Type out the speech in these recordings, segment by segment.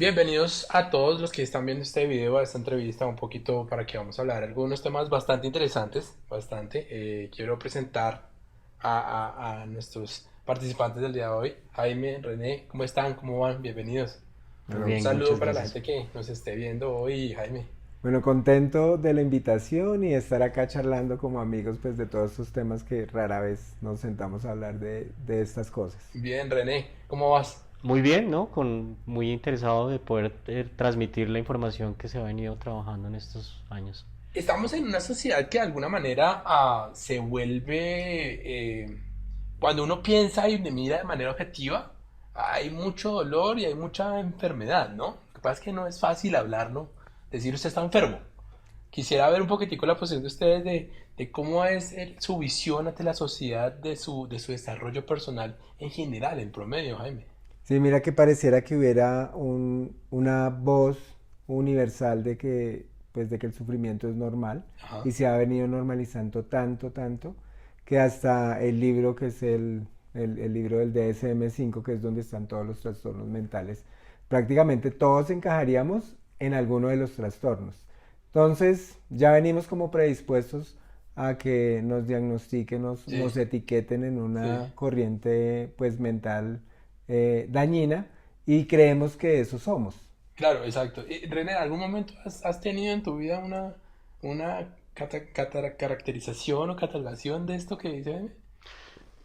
Bienvenidos a todos los que están viendo este video, a esta entrevista, un poquito para que vamos a hablar de algunos temas bastante interesantes, bastante. Quiero presentar a nuestros participantes del día de hoy. Jaime, René, ¿cómo están? ¿Cómo van? Bienvenidos. Muy Un bien, saludo muchas para la gracias. gente que nos esté viendo hoy, Jaime. Bueno, contento de la invitación y estar acá charlando como amigos pues de todos estos temas que rara vez nos sentamos a hablar de estas cosas. Bien, René, ¿cómo vas? Muy bien, ¿no? Muy interesado de poder transmitir la información que se ha venido trabajando en estos años. Estamos en una sociedad que de alguna manera se vuelve, cuando uno piensa y mira de manera objetiva, hay mucho dolor y hay mucha enfermedad, ¿no? Lo que pasa es que no es fácil hablarlo, decir usted está enfermo. Quisiera ver un poquitico la posición de ustedes de cómo es su visión ante la sociedad de su desarrollo personal en general, en promedio, Jaime. Sí, mira que pareciera que hubiera una voz universal de que el sufrimiento es normal Ajá. y se ha venido normalizando tanto, que hasta el libro que es el libro del DSM-5, que es donde están todos los trastornos mentales, prácticamente todos encajaríamos en alguno de los trastornos. Entonces, ya venimos como predispuestos a que nos diagnostiquen, nos Sí, etiqueten en sí. una corriente pues mental dañina y creemos que eso somos. Claro, exacto. René, ¿en algún momento has tenido en tu vida una caracterización o catalogación de esto que dice Jaime?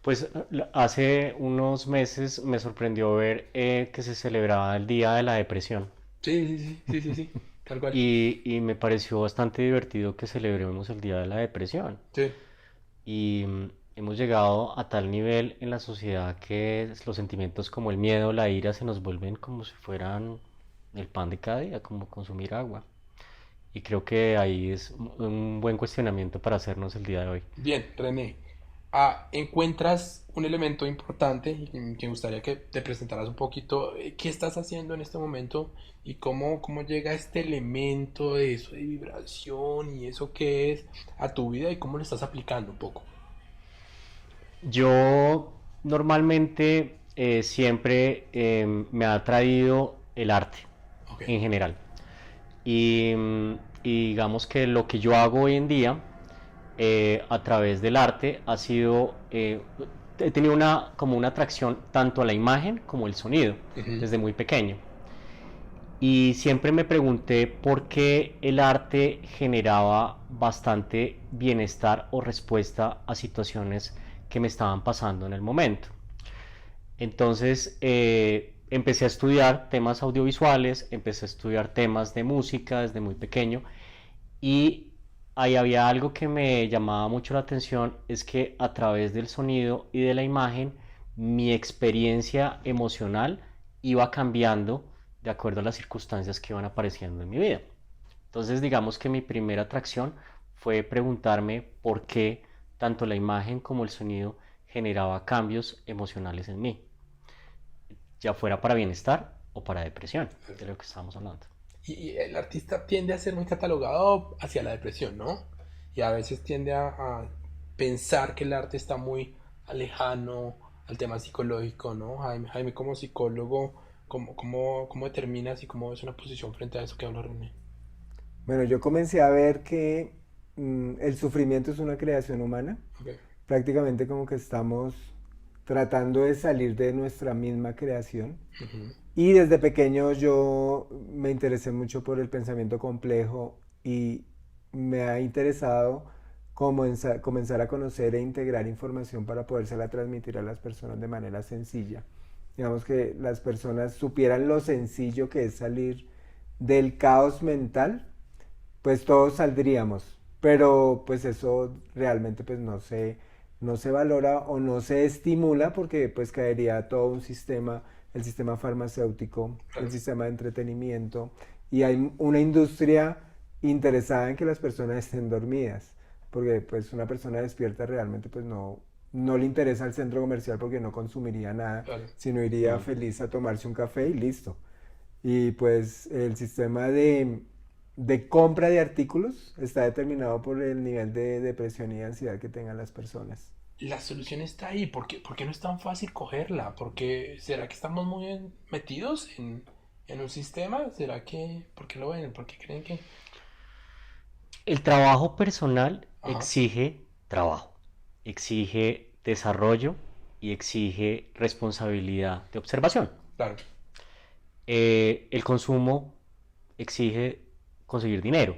Pues hace unos meses me sorprendió ver que se celebraba el Día de la Depresión Sí, sí, sí, sí, sí, sí, tal cual. y me pareció bastante divertido que celebremos el Día de la Depresión. Sí, Y hemos llegado a tal nivel en la sociedad que los sentimientos como el miedo, la ira se nos vuelven como si fueran el pan de cada día, como consumir agua. Y creo que ahí es un buen cuestionamiento para hacernos el día de hoy. bien, René. Encuentras un elemento importante y que me gustaría que te presentaras un poquito. ¿Qué estás haciendo en este momento y cómo llega este elemento de eso de vibración y eso que es a tu vida y cómo lo estás aplicando un poco? Yo normalmente siempre me ha atraído el arte Ok. en general. Y, y digamos que lo que yo hago hoy en día a través del arte ha sido, he tenido como una atracción tanto a la imagen como el sonido Ujú. desde muy pequeño. Y siempre me pregunté por qué el arte generaba bastante bienestar o respuesta a situaciones que me estaban pasando en el momento. Entonces empecé a estudiar temas audiovisuales, empecé a estudiar temas de música desde muy pequeño y ahí había algo que me llamaba mucho la atención, es que a través del sonido y de la imagen mi experiencia emocional iba cambiando de acuerdo a las circunstancias que iban apareciendo en mi vida. Entonces digamos que mi primera atracción fue preguntarme por qué tanto la imagen como el sonido generaba cambios emocionales en mí, ya fuera para bienestar o para depresión, de lo que estábamos hablando. Y el artista tiende a ser muy catalogado hacia la depresión, ¿no? Y a veces tiende a pensar que el arte está muy lejano al tema psicológico, ¿no? Jaime, Jaime como psicólogo, ¿cómo determinas y cómo es una posición frente a eso que habla René? Bueno, yo comencé a ver que el sufrimiento es una creación humana, Ok. prácticamente como que estamos tratando de salir de nuestra misma creación. Ujú. Y desde pequeño yo me interesé mucho por el pensamiento complejo y me ha interesado comenzar a conocer e integrar información para podérsela transmitir a las personas de manera sencilla. Digamos que las personas supieran lo sencillo que es salir del caos mental, pues todos saldríamos, pero pues eso realmente pues no se valora o no se estimula porque pues caería todo un sistema, el sistema farmacéutico, el Claro. sistema de entretenimiento y hay una industria interesada en que las personas estén dormidas, porque pues una persona despierta realmente pues no le interesa el centro comercial porque no consumiría nada, Claro. sino iría Mm. feliz a tomarse un café y listo. Y pues el sistema de compra de artículos está determinado por el nivel de depresión y ansiedad que tengan las personas. La solución está ahí. ¿Por qué no es tan fácil cogerla? ¿Será que estamos muy metidos en un sistema? ¿Será que, por qué lo ven? ¿Por qué creen que? El trabajo personal Ajá, exige trabajo, exige desarrollo y exige responsabilidad de observación. claro, El consumo exige conseguir dinero,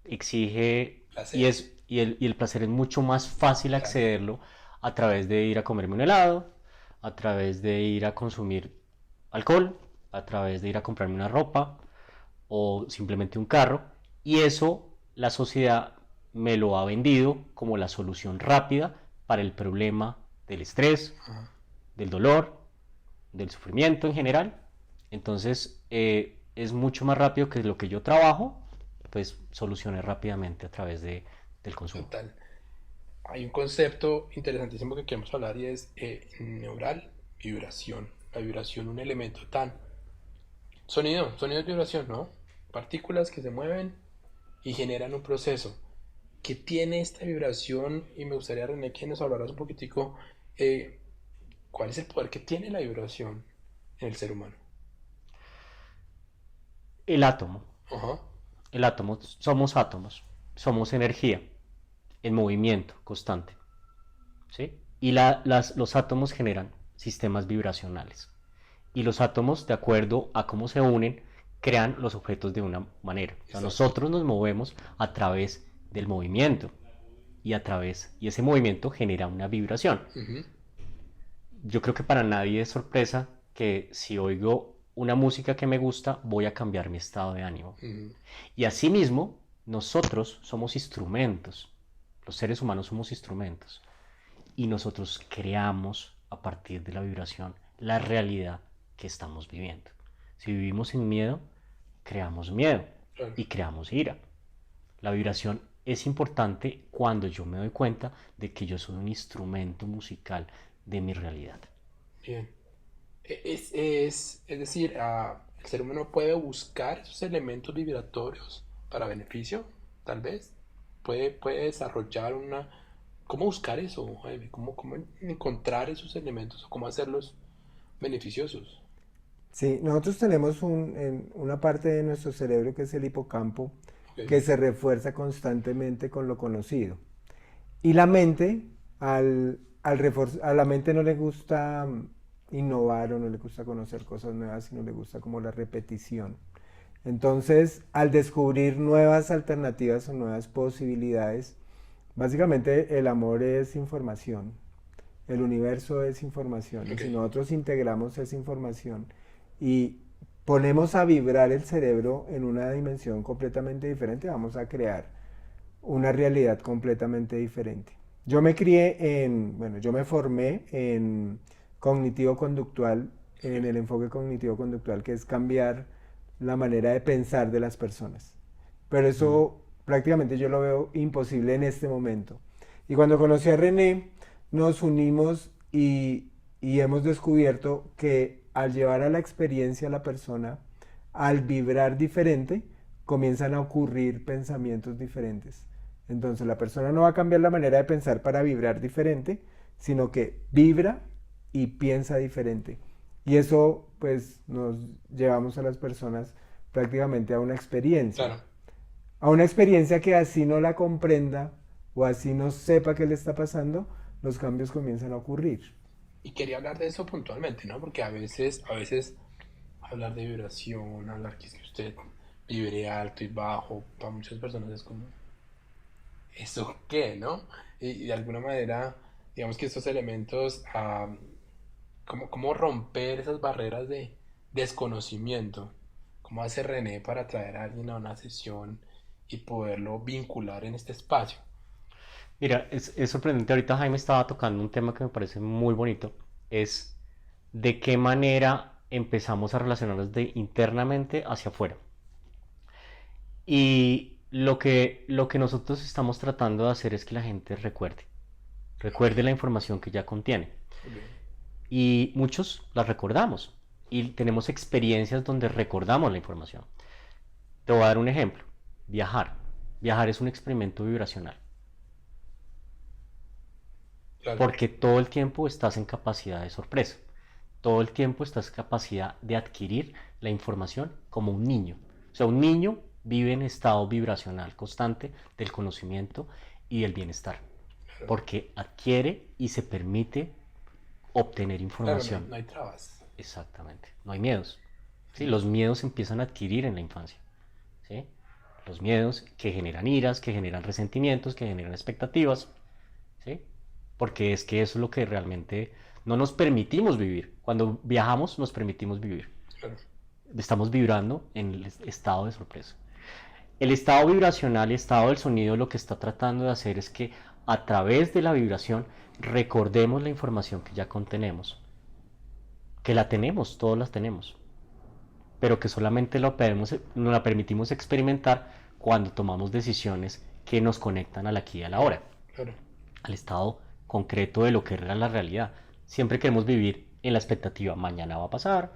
exige placer, y el placer es mucho más fácil claro. accederlo a través de ir a comerme un helado, a través de ir a consumir alcohol, a través de ir a comprarme una ropa o simplemente un carro. Y eso la sociedad me lo ha vendido como la solución rápida para el problema del estrés, Ajá, del dolor, del sufrimiento en general. Entonces es mucho más rápido que lo que yo trabajo, pues solucione rápidamente a través del consumo. total. Hay un concepto interesantísimo que queremos hablar y es neural vibración. La vibración, un elemento tan... Sonido es vibración, ¿no? Partículas que se mueven y generan un proceso. ¿Qué tiene esta vibración? Y me gustaría, René, que nos hablaras un poquitico, eh, ¿cuál es el poder que tiene la vibración en el ser humano? El átomo, Ajá, el átomo, somos átomos, somos energía en movimiento constante, ¿sí? Y los átomos generan sistemas vibracionales. Y los átomos, de acuerdo a cómo se unen, crean los objetos de una manera. O sea, exacto. nosotros nos movemos a través del movimiento y ese movimiento genera una vibración. Ujú, Yo creo que para nadie es sorpresa que si oigo una música que me gusta, voy a cambiar mi estado de ánimo. ujú, Y asimismo, nosotros somos instrumentos. Los seres humanos somos instrumentos. Y nosotros creamos a partir de la vibración la realidad que estamos viviendo. Si vivimos en miedo, creamos miedo claro. y creamos ira. La vibración es importante cuando yo me doy cuenta de que yo soy un instrumento musical de mi realidad. Bien. Es decir, el ser humano puede buscar esos elementos vibratorios para beneficio, tal vez. Puede desarrollar una... ¿Cómo buscar eso, Jaime? ¿Cómo encontrar esos elementos o cómo hacerlos beneficiosos? Sí, nosotros tenemos una parte de nuestro cerebro que es el hipocampo, Ok, que se refuerza constantemente con lo conocido. Y la mente, a la mente no le gusta innovar o no le gusta conocer cosas nuevas, sino le gusta como la repetición. Entonces, al descubrir nuevas alternativas o nuevas posibilidades, básicamente el amor es información, el universo es información, y ok, si nosotros integramos esa información y ponemos a vibrar el cerebro en una dimensión completamente diferente, vamos a crear una realidad completamente diferente. Yo me formé en cognitivo-conductual, en el enfoque cognitivo-conductual, que es cambiar la manera de pensar de las personas. Pero Mm. eso prácticamente yo lo veo imposible en este momento. Y cuando conocí a René, nos unimos y hemos descubierto que al llevar a la experiencia a la persona, al vibrar diferente, comienzan a ocurrir pensamientos diferentes. Entonces la persona no va a cambiar la manera de pensar para vibrar diferente, sino que vibra y piensa diferente. Y eso pues nos llevamos a las personas prácticamente claro. a una experiencia que así no la comprenda o así no sepa qué le está pasando, los cambios comienzan a ocurrir. Y quería hablar de eso puntualmente, ¿no? Porque a veces hablar de vibración, hablar que es que usted vibre alto y bajo, para muchas personas es como, ¿eso qué, no? Y de alguna manera, digamos que estos elementos, cómo romper esas barreras de desconocimiento, cómo hace René para traer a alguien a una sesión y poderlo vincular en este espacio. Mira, es sorprendente. Ahorita Jaime estaba tocando un tema que me parece muy bonito. Es de qué manera empezamos a relacionarnos de internamente hacia afuera. Y lo que nosotros estamos tratando de hacer es que la gente Ok, recuerde la información que ya contiene. ok, Y muchos la recordamos y tenemos experiencias donde recordamos la información. Te voy a dar un ejemplo. Viajar. Viajar es un experimento vibracional. claro, Porque todo el tiempo estás en capacidad de sorpresa. Todo el tiempo estás en capacidad de adquirir la información como un niño. O sea, un niño vive en estado vibracional constante del conocimiento y del bienestar, porque adquiere y se permite obtener Claro, información. no hay trabas. Exactamente, no hay miedos. ¿Sí? Los miedos se empiezan a adquirir en la infancia. ¿Sí? Los miedos que generan iras, que generan resentimientos, que generan expectativas. ¿Sí? Porque es que eso es lo que realmente no nos permitimos vivir. Cuando viajamos nos permitimos vivir. Claro. Estamos vibrando en el estado de sorpresa. El estado vibracional y estado del sonido lo que está tratando de hacer es que a través de la vibración recordemos la información que ya contenemos. Que la tenemos, todos la tenemos. Pero que solamente nos la permitimos experimentar cuando tomamos decisiones que nos conectan al aquí y a la ahora. Claro. Al estado concreto de lo que era la realidad. Siempre queremos vivir en la expectativa, mañana va a pasar,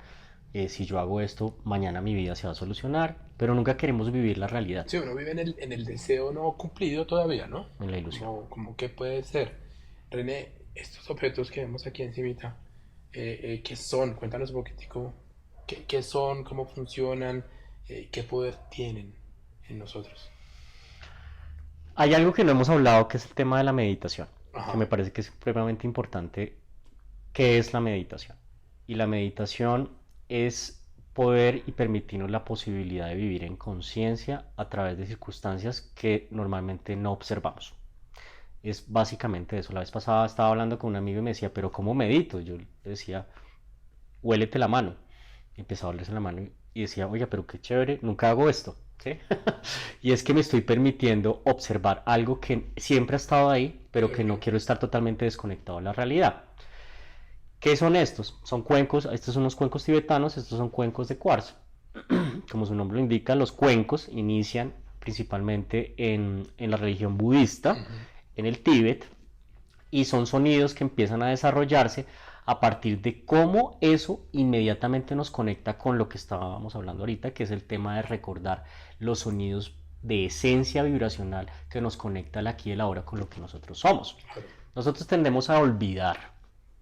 si yo hago esto, mañana mi vida se va a solucionar, pero nunca queremos vivir la realidad, Sí, uno vive en el deseo no cumplido todavía, ¿no? en la ilusión. Como que puede ser. René, estos objetos que vemos aquí encimita, ¿qué son? Cuéntanos un poquitico. ¿Qué son? ¿Cómo funcionan? ¿Qué poder tienen en nosotros? Hay algo que no hemos hablado que es el tema de la meditación, que me Ajá. parece que es supremamente importante. ¿Qué es la meditación? Y la meditación es poder y permitirnos la posibilidad de vivir en conciencia a través de circunstancias que normalmente no observamos. Es básicamente eso. La vez pasada estaba hablando con un amigo y me decía, pero ¿cómo medito? Yo le decía, huélete la mano. Y empezaba a olerse la mano y decía, oye, pero qué chévere, nunca hago esto. ¿Sí? Y es que me estoy permitiendo observar algo que siempre ha estado ahí, pero que no Ok. quiero estar totalmente desconectado de la realidad. ¿Qué son estos? Son cuencos, estos son unos cuencos tibetanos, estos son cuencos de cuarzo. Como su nombre lo indica, los cuencos inician principalmente en la religión budista, Ujú. en el Tíbet, y son sonidos que empiezan a desarrollarse a partir de cómo eso inmediatamente nos conecta con lo que estábamos hablando ahorita, que es el tema de recordar los sonidos de esencia vibracional que nos conecta al aquí y el ahora con lo que nosotros somos. Claro. Nosotros tendemos a olvidar,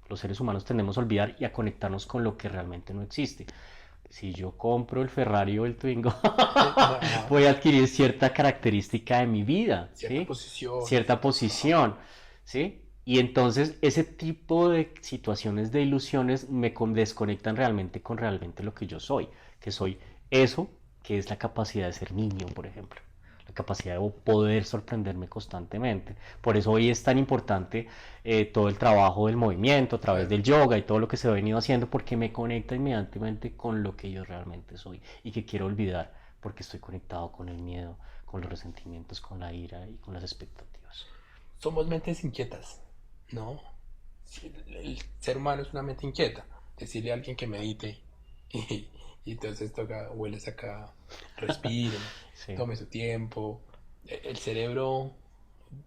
los seres humanos tendemos a olvidar y a conectarnos con lo que realmente no existe. Si yo compro el Ferrari o el Twingo, Ajá. voy a adquirir cierta característica de mi vida, Cierta ¿sí? posición, Cierta Ajá. posición, ¿sí? Y entonces ese tipo de situaciones de ilusiones me desconectan realmente con realmente lo que yo soy, que soy eso, que es la capacidad de ser niño, por ejemplo, la capacidad de poder sorprenderme constantemente. Por eso hoy es tan importante todo el trabajo del movimiento a través Claro. del yoga y todo lo que se ha venido haciendo, porque me conecta inmediatamente con lo que yo realmente soy y que quiero olvidar, porque estoy conectado con el miedo, con los resentimientos, con la ira y con las expectativas. Somos mentes inquietas, ¿no? Sí, el ser humano es una mente inquieta. Decirle a alguien que medite y, y entonces toca, hueles acá, respire, Sí. tome su tiempo. El cerebro,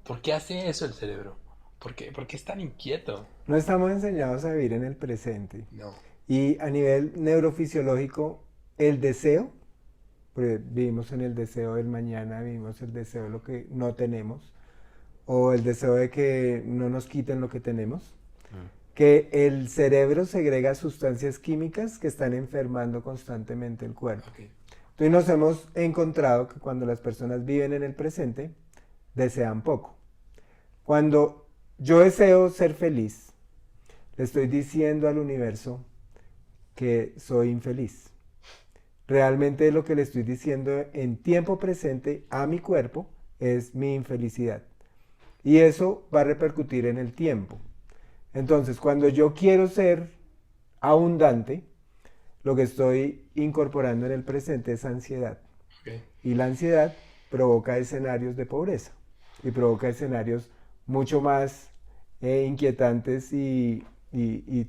¿por qué hace eso el cerebro? ¿Por qué es tan inquieto? No estamos enseñados a vivir en el presente. No. Y a nivel neurofisiológico, el deseo, porque vivimos en el deseo del mañana, vivimos el deseo de lo que no tenemos, o el deseo de que no nos quiten lo que tenemos, Mm. que el cerebro segrega sustancias químicas que están enfermando constantemente el cuerpo. Ok. Entonces nos hemos encontrado que cuando las personas viven en el presente, desean poco. Cuando yo deseo ser feliz, le estoy diciendo al universo que soy infeliz. Realmente lo que le estoy diciendo en tiempo presente a mi cuerpo es mi infelicidad. Y eso va a repercutir en el tiempo. Entonces, cuando yo quiero ser abundante, lo que estoy incorporando en el presente es ansiedad. Ok. Y la ansiedad provoca escenarios de pobreza y provoca escenarios mucho más inquietantes y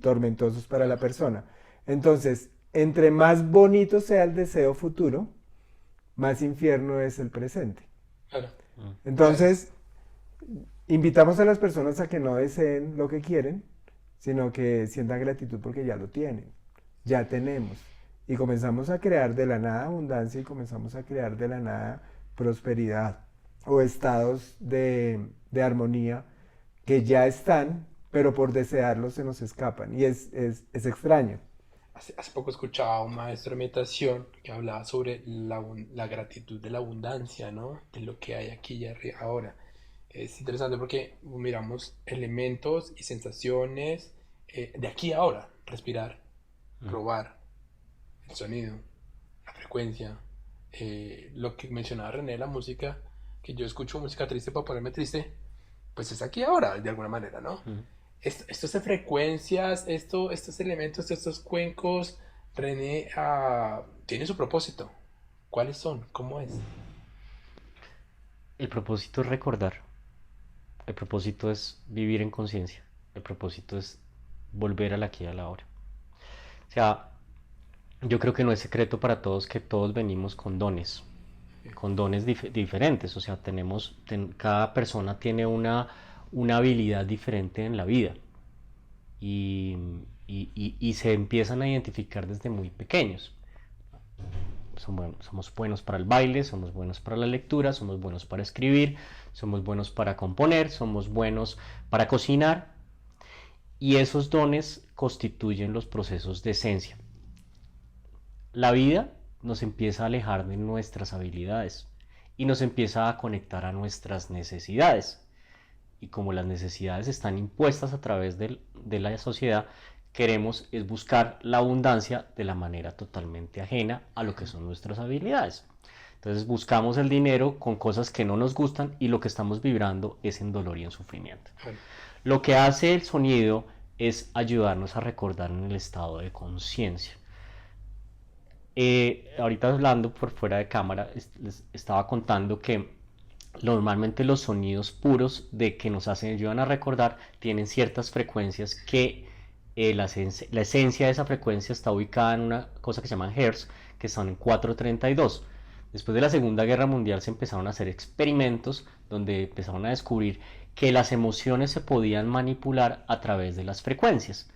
tormentosos para la persona. Entonces, entre más bonito sea el deseo futuro, más infierno es el presente. Claro. Mm. Entonces, invitamos a las personas a que no deseen lo que quieren, sino que sientan gratitud porque ya lo tienen, ya tenemos. Y comenzamos a crear de la nada abundancia y comenzamos a crear de la nada prosperidad o estados de armonía que ya están, pero por desearlos se nos escapan. Y es extraño. Hace poco escuchaba a un maestro de meditación que hablaba sobre la gratitud de la abundancia, ¿no? De lo que hay aquí y ahora. Es interesante porque miramos elementos y sensaciones de aquí a ahora. Respirar, Mm. probar, el sonido, la frecuencia. Lo que mencionaba René, la música, que yo escucho música triste para ponerme triste, pues es aquí ahora, de alguna manera, ¿no? Mm. Estos de frecuencias, estos elementos, estos cuencos, René, tiene su propósito. ¿Cuáles son? ¿Cómo es? El propósito es recordar, el propósito es vivir en conciencia, el propósito es volver al aquí y a la hora. O sea, yo creo que no es secreto para todos que todos venimos con dones diferentes, o sea, cada persona tiene una habilidad diferente en la vida y, y se empiezan a identificar desde muy pequeños. Somos buenos para el baile, somos buenos para la lectura, somos buenos para escribir, somos buenos para componer, somos buenos para cocinar y esos dones constituyen los procesos de esencia. La vida nos empieza a alejar de nuestras habilidades y nos empieza a conectar a nuestras necesidades. Y como las necesidades están impuestas a través de la sociedad, queremos es buscar la abundancia de la manera totalmente ajena a lo que son nuestras habilidades. Entonces buscamos el dinero con cosas que no nos gustan y lo que estamos vibrando es en dolor y en sufrimiento. Claro. Lo que hace el sonido es ayudarnos a recordar en el estado de conciencia. Ahorita hablando por fuera de cámara, les estaba contando que normalmente los sonidos puros de que nos ayudan a recordar tienen ciertas frecuencias que la esencia de esa frecuencia está ubicada en una cosa que se llaman hertz, que están en 432. Después de la Segunda Guerra Mundial se empezaron a hacer experimentos donde empezaron a descubrir que las emociones se podían manipular a través de las frecuencias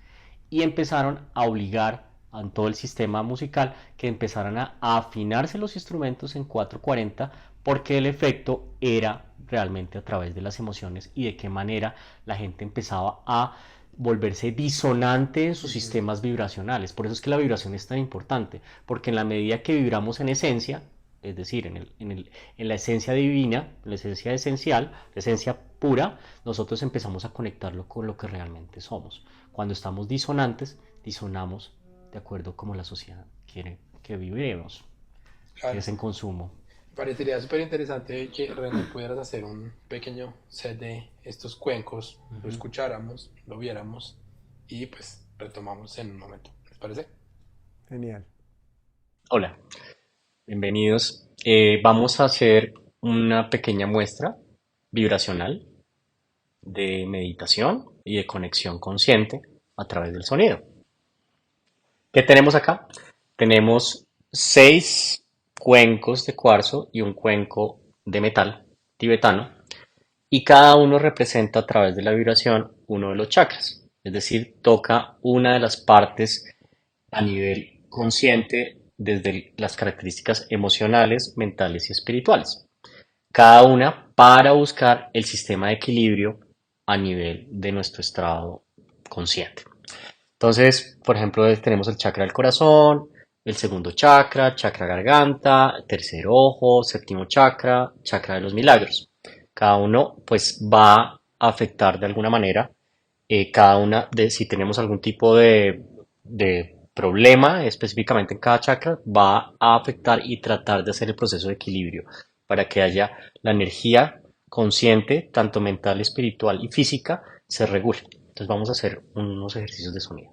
y empezaron a obligar a todo el sistema musical que empezaran a afinarse los instrumentos en 440 porque el efecto era realmente a través de las emociones y de qué manera la gente empezaba a volverse disonante en sus sistemas vibracionales. Por eso es que la vibración es tan importante, porque en la medida que vibramos en esencia, es decir, en la esencia divina, la esencia esencial, la esencia pura, nosotros empezamos a conectarlo con lo que realmente somos. Cuando estamos disonantes, disonamos de acuerdo como la sociedad quiere que viviremos, que Claro. es en consumo. Parecería súper interesante que René pudieras hacer un pequeño set de estos cuencos, Uh lo -huh. escucháramos, lo viéramos y pues retomamos en un momento. ¿Les parece? Genial. Hola, bienvenidos. Vamos a hacer una pequeña muestra vibracional de meditación y de conexión consciente a través del sonido. ¿Qué tenemos acá? Tenemos 6 cuencos de cuarzo y un cuenco de metal tibetano y cada uno representa a través de la vibración uno de los chakras, es decir, toca una de las partes a nivel consciente desde las características emocionales, mentales y espirituales, cada una para buscar el sistema de equilibrio a nivel de nuestro estado consciente. Entonces, por ejemplo, tenemos el chakra del corazón, el segundo chakra, chakra garganta, tercer ojo, séptimo chakra, chakra de los milagros. Cada uno pues va a afectar de alguna manera, cada una de si tenemos algún tipo de problema específicamente en cada chakra, va a afectar y tratar de hacer el proceso de equilibrio para que haya la energía consciente, tanto mental, espiritual y física, se regule. Entonces vamos a hacer unos ejercicios de sonido.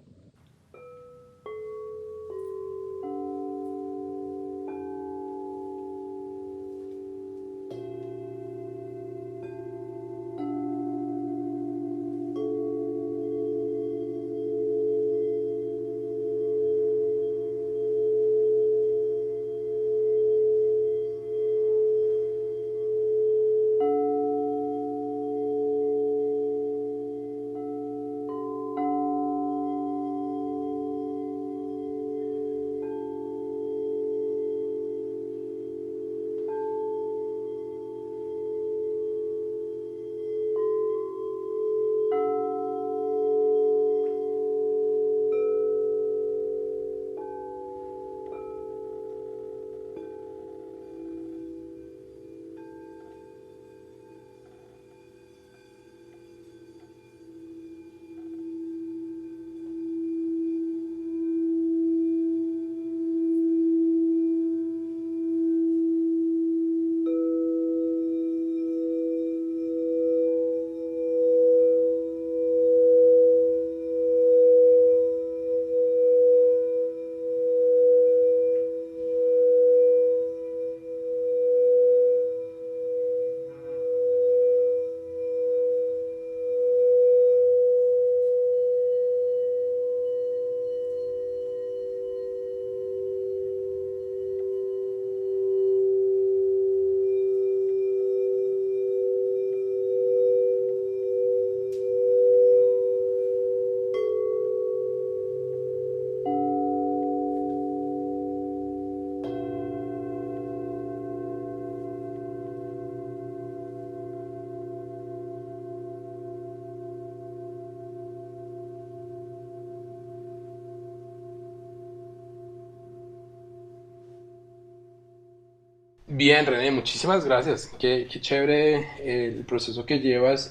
Bien, René, muchísimas gracias. Qué chévere el proceso que llevas.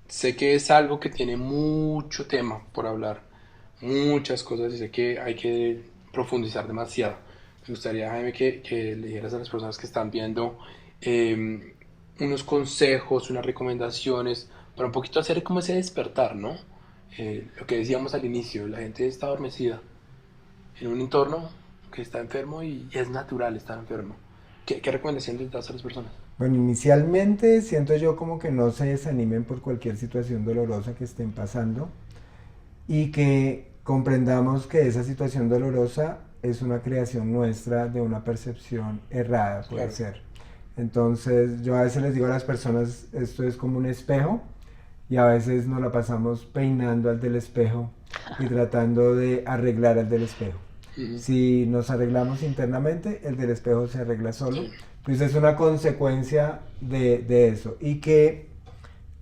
Sé que es algo que tiene mucho tema por hablar, muchas cosas y sé que hay que profundizar demasiado. Me gustaría, Jaime, que le dijeras a las personas que están viendo unos consejos, unas recomendaciones para un poquito hacer como ese despertar, ¿no? Lo que decíamos al inicio, la gente está adormecida en un entorno que está enfermo y es natural estar enfermo. ¿Qué recomendación les das a las personas? Bueno, inicialmente siento yo como que no se desanimen por cualquier situación dolorosa que estén pasando y que comprendamos que esa situación dolorosa es una creación nuestra de una percepción errada, puede Claro. ser. Entonces yo a veces les digo a las personas, esto es como un espejo y a veces nos la pasamos peinando al del espejo y tratando de arreglar al del espejo. Ujú. Si nos arreglamos internamente, el del espejo se arregla solo. Sí. Pues es una consecuencia de eso. Y que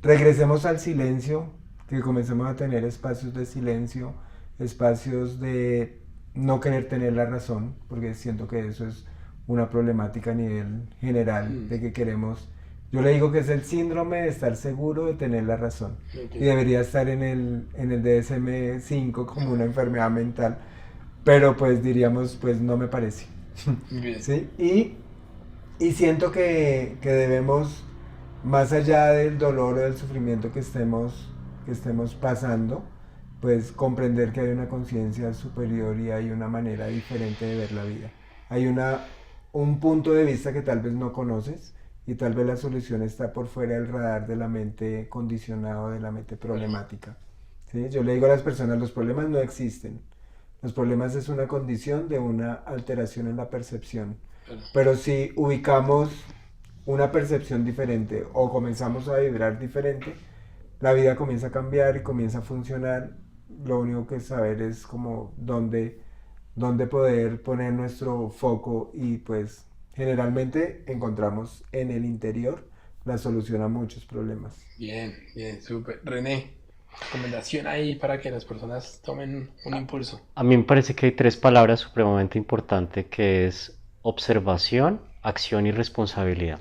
regresemos al silencio, que comencemos a tener espacios de silencio, espacios de no querer tener la razón, porque siento que eso es una problemática a nivel general, Mm, de que queremos, yo le digo que es el síndrome de estar seguro de tener la razón, ok. y debería estar en el DSM-5 como una enfermedad mental, pero pues diríamos, pues no me parece. Bien. ¿Sí? Y siento que debemos, más allá del dolor o del sufrimiento que estemos pasando, pues comprender que hay una conciencia superior y hay una manera diferente de ver la vida. Hay un punto de vista que tal vez no conoces y tal vez la solución está por fuera del radar de la mente condicionada o de la mente problemática. ¿Sí? Yo le digo a las personas, los problemas no existen. Los problemas es una condición de una alteración en la percepción. Claro. Pero si ubicamos una percepción diferente o comenzamos a vibrar diferente, la vida comienza a cambiar y comienza a funcionar. Lo único que saber es como dónde poder poner nuestro foco y pues generalmente encontramos en el interior la solución a muchos problemas. Bien, bien, súper. René, recomendación ahí para que las personas tomen un impulso. A mí me parece que hay tres palabras supremamente importantes que es observación, acción y responsabilidad.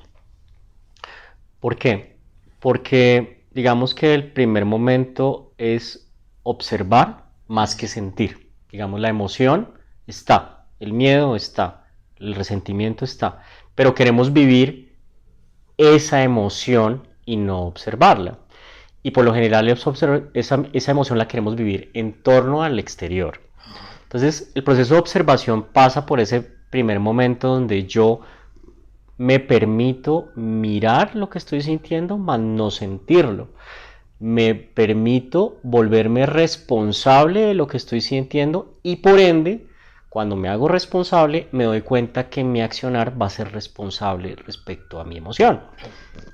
¿Por qué? Porque digamos que el primer momento es observar más que sentir. Digamos, la emoción está, el miedo está, el resentimiento está, pero queremos vivir esa emoción y no observarla. Y por lo general esa emoción la queremos vivir en torno al exterior. Entonces, el proceso de observación pasa por ese primer momento donde yo me permito mirar lo que estoy sintiendo, mas no sentirlo. Me permito volverme responsable de lo que estoy sintiendo y por ende, cuando me hago responsable, me doy cuenta que mi accionar va a ser responsable respecto a mi emoción.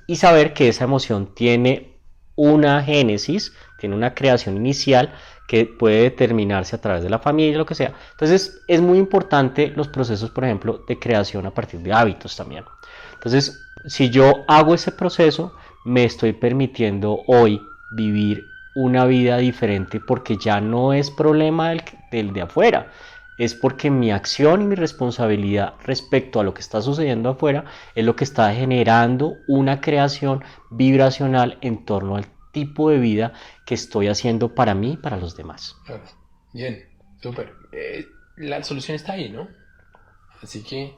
Y saber que esa emoción tiene una génesis, tiene una creación inicial que puede determinarse a través de la familia, lo que sea. Entonces es muy importante los procesos, por ejemplo, de creación a partir de hábitos también. Entonces, si yo hago ese proceso, me estoy permitiendo hoy vivir una vida diferente porque ya no es problema del de afuera, es porque mi acción y mi responsabilidad respecto a lo que está sucediendo afuera es lo que está generando una creación vibracional en torno al tipo de vida que estoy haciendo para mí y para los demás. Claro. Bien, súper. La solución está ahí, ¿no? Así que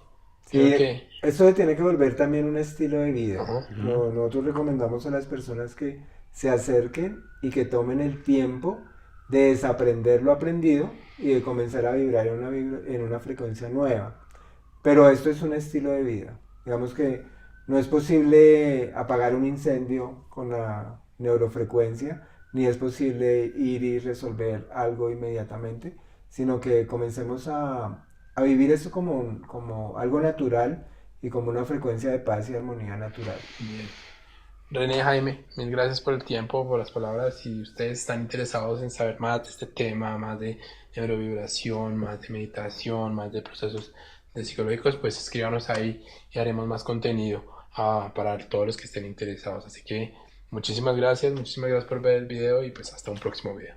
creo Sí, que... eso se tiene que volver también un estilo de vida. Ajá. Nosotros recomendamos a las personas que se acerquen y que tomen el tiempo de desaprender lo aprendido y de comenzar a vibrar en una frecuencia nueva. Pero esto es un estilo de vida. Digamos que no es posible apagar un incendio con la neurofrecuencia, ni es posible ir y resolver algo inmediatamente, sino que comencemos a vivir eso como algo natural y como una frecuencia de paz y armonía natural. Bien. René, Jaime, mil gracias por el tiempo, por las palabras. Si ustedes están interesados en saber más de este tema, más de neurovibración, más de meditación, más de procesos de psicológicos, pues escríbanos ahí y haremos más contenido para todos los que estén interesados. Así que muchísimas gracias por ver el video y pues hasta un próximo video.